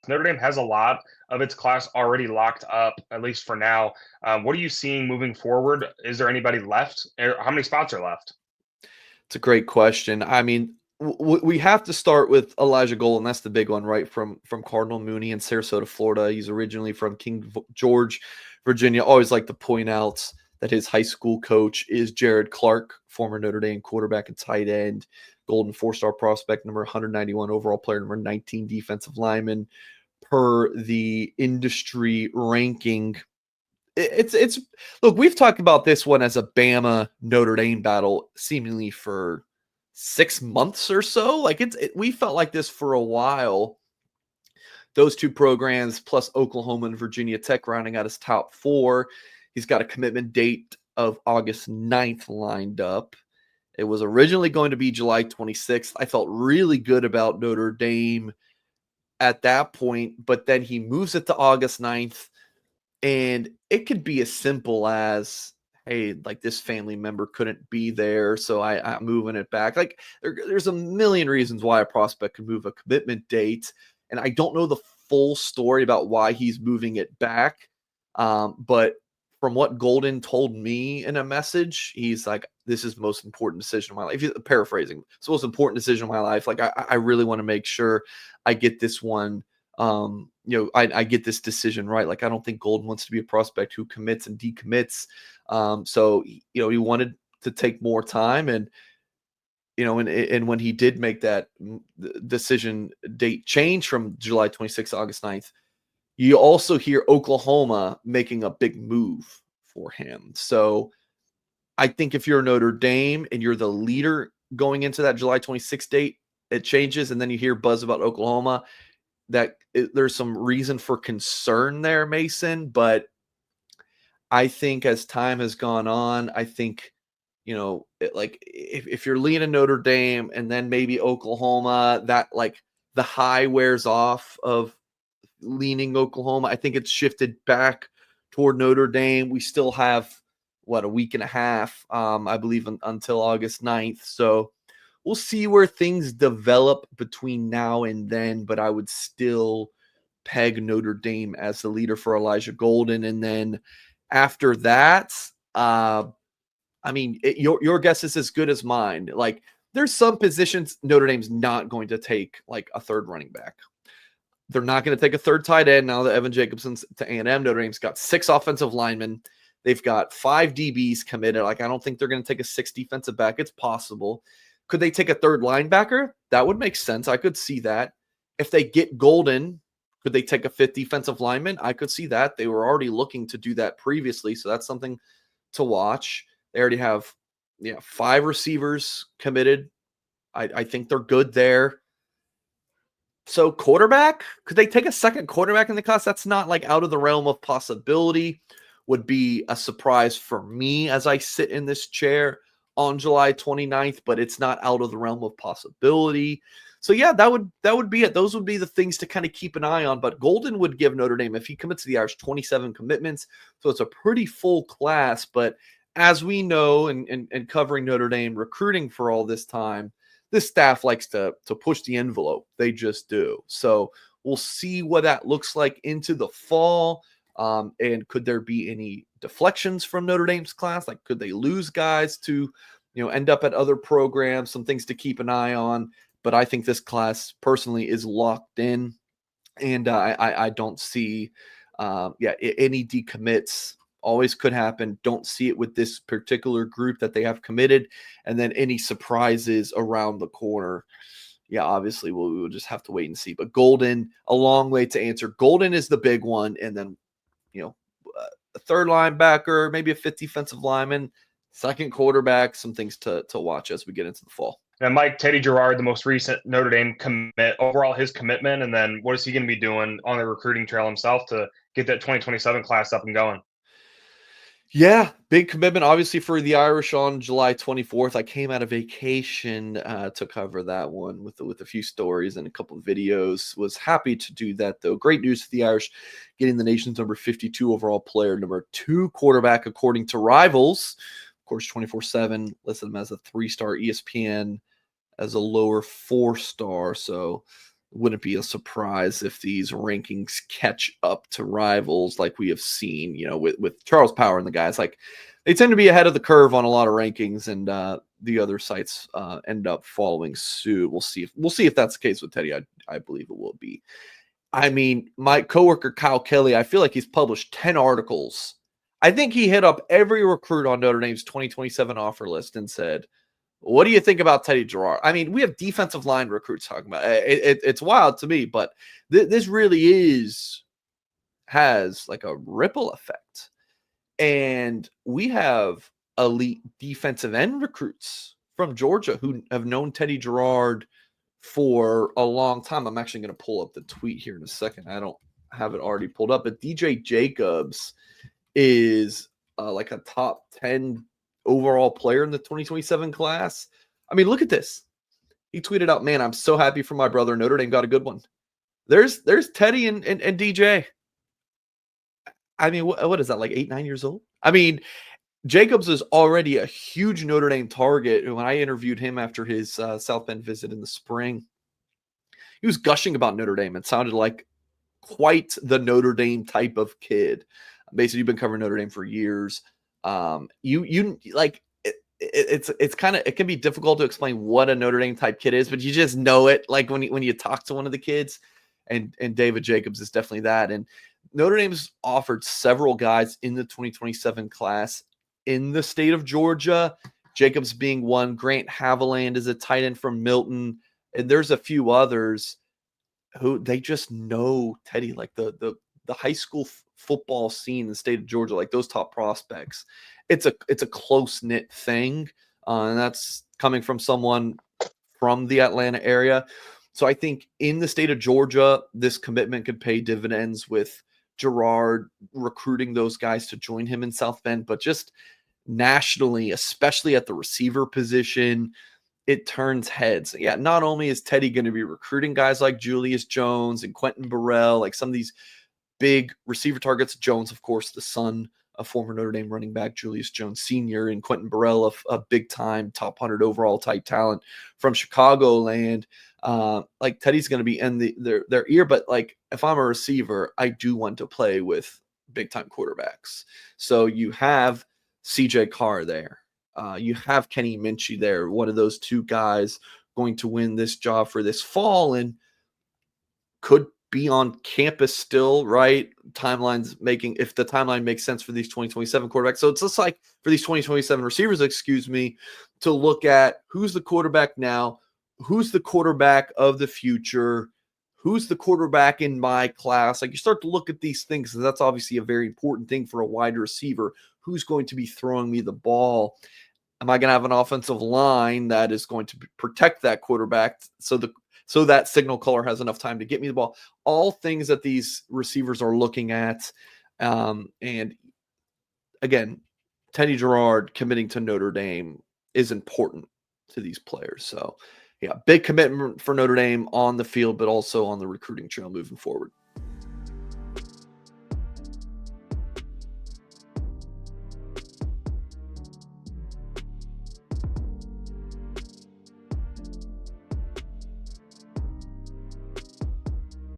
Notre Dame has a lot of its class already locked up, at least for now. What are you seeing moving forward? Is there anybody left? How many spots are left? It's a great question. I mean, we have to start with Elijah Golden. That's the big one, right? From Cardinal Mooney in Sarasota, Florida. He's originally from George, Virginia. Always like to point out that his high school coach is Jared Clark, former Notre Dame quarterback and tight end. Golden four-star prospect, number 191 overall player, number 19 defensive lineman per the industry ranking. It's look, we've talked about this one as a Bama Notre Dame battle seemingly for 6 months or so. Like we felt like this for a while. Those two programs plus Oklahoma and Virginia Tech rounding out his top four. He's got a commitment date of August 9th lined up. It was originally going to be July 26th. I felt really good about Notre Dame at that point, but then he moves it to August 9th. And it could be as simple as, hey, like this family member couldn't be there, so I'm moving it back. Like there's a million reasons why a prospect could move a commitment date. And I don't know the full story about why he's moving it back. But from what Golden told me in a message, he's like, this is the most important decision of my life. He's paraphrasing. It's the most important decision of my life. Like I really want to make sure I get this one. I get this decision right. Like, I don't think Golden wants to be a prospect who commits and decommits. So, he wanted to take more time and when he did make that decision date change from July 26th to August 9th, you also hear Oklahoma making a big move for him. So I think if you're Notre Dame and you're the leader going into that July 26th date, it changes. And then you hear buzz about Oklahoma. There's some reason for concern there, Mason, but I think as time has gone on, I think, if you're leaning Notre Dame and then maybe Oklahoma, that like the high wears off of leaning Oklahoma. I think it's shifted back toward Notre Dame. We still have, a week and a half, I believe, until August 9th. So we'll see where things develop between now and then, but I would still peg Notre Dame as the leader for Elijah Golden. And then after that, your guess is as good as mine. Like, there's some positions Notre Dame's not going to take like a third running back. They're not going to take a third tight end now that Evan Jacobson's to A&M. Notre Dame's got 6 offensive linemen. They've got 5 DBs committed. Like, I don't think they're going to take a 6 defensive back. It's possible. Could they take a third linebacker? That would make sense. I could see that. If they get Golden, could they take a 5th defensive lineman? I could see that. They were already looking to do that previously, so that's something to watch. They already have 5 receivers committed. I think they're good there. So quarterback, could they take a second quarterback in the class? That's not like out of the realm of possibility. Would be a surprise for me as I sit in this chair on July 29th, but it's not out of the realm of possibility. So yeah, that would be it. Those would be the things to kind of keep an eye on. But Golden would give Notre Dame, if he commits to the Irish, 27 commitments. So it's a pretty full class. But as we know, and covering Notre Dame recruiting for all this time, this staff likes to push the envelope. They just do. So we'll see what that looks like into the fall. And could there be any deflections from Notre Dame's class? Like, could they lose guys to, end up at other programs? Some things to keep an eye on. But I think this class personally is locked in, and I don't see, any decommits. Always could happen. Don't see it with this particular group that they have committed, and then any surprises around the corner. Yeah, obviously we'll just have to wait and see. But Golden, a long way to answer. Golden is the big one, and then a third linebacker, maybe a 5th defensive lineman, second quarterback. Some things to watch as we get into the fall. And Mike, Teddy Gerard, the most recent Notre Dame commit, overall his commitment, and then what is he going to be doing on the recruiting trail himself to get that 2027 class up and going? Yeah, big commitment, obviously, for the Irish on July 24th. I came out of vacation to cover that one with a few stories and a couple of videos. Was happy to do that, though. Great news for the Irish, getting the nation's number 52 overall player, number 2 quarterback, according to Rivals. Of course, 24/7 listed him as a 3-star, ESPN as a lower 4-star. So wouldn't be a surprise if these rankings catch up to rivals like we have seen, with Charles Power and the guys. Like, they tend to be ahead of the curve on a lot of rankings, and the other sites end up following suit. We'll see if that's the case with Teddy. I believe it will be. I mean, my coworker Kyle Kelly, I feel like he's published 10 articles. I think he hit up every recruit on Notre Dame's 2027 offer list and said, what do you think about Teddy Gerard? I mean, we have defensive line recruits talking about it. It's wild to me, but this really has like a ripple effect. And we have elite defensive end recruits from Georgia who have known Teddy Gerard for a long time. I'm actually going to pull up the tweet here in a second. I don't have it already pulled up, but DJ Jacobs is like a top 10 overall player in the 2027 class. I mean, look at this. He tweeted out, "Man, I'm so happy for my brother. Notre Dame got a good one." There's Teddy and DJ. I mean, what is that, like 8, 9 years old? I mean, Jacobs is already a huge Notre Dame target. When I interviewed him after his South Bend visit in the spring, he was gushing about Notre Dame. It sounded like quite the Notre Dame type of kid. Basically, you've been covering Notre Dame for years. You like it's kind of, it can be difficult to explain what a Notre Dame type kid is, but you just know it. Like when you talk to one of the kids, and David Jacobs is definitely that. And Notre Dame's offered several guys in the 2027 class in the state of Georgia, Jacobs being one. Grant Haviland is a tight end from Milton, and there's a few others who they just know Teddy, like the high school football scene in the state of Georgia, like those top prospects. It's a close-knit thing, and that's coming from someone from the Atlanta area. So I think in the state of Georgia, this commitment could pay dividends with Gerard recruiting those guys to join him in South Bend, but just nationally, especially at the receiver position, it turns heads. Yeah, not only is Teddy going to be recruiting guys like Julius Jones and Quentin Burrell, like some of these big receiver targets. Jones, of course, the son of former Notre Dame running back Julius Jones Sr., and Quentin Burrell, a big-time top 100 overall type talent from Chicagoland. Like Teddy's going to be in their ear, but like if I'm a receiver, I do want to play with big-time quarterbacks. So you have CJ Carr there. You have Kenny Minchie there, one of those two guys going to win this job for this fall and could be on campus still, right? If the timeline makes sense for these 2027 quarterbacks. So it's just like for these 2027 receivers, to look at who's the quarterback now, who's the quarterback of the future, who's the quarterback in my class. Like you start to look at these things, and that's obviously a very important thing for a wide receiver. Who's going to be throwing me the ball? Am I going to have an offensive line that is going to protect that quarterback so that signal caller has enough time to get me the ball? All things that these receivers are looking at. And again, Teddy Gerard committing to Notre Dame is important to these players. So, yeah, big commitment for Notre Dame on the field, but also on the recruiting trail moving forward.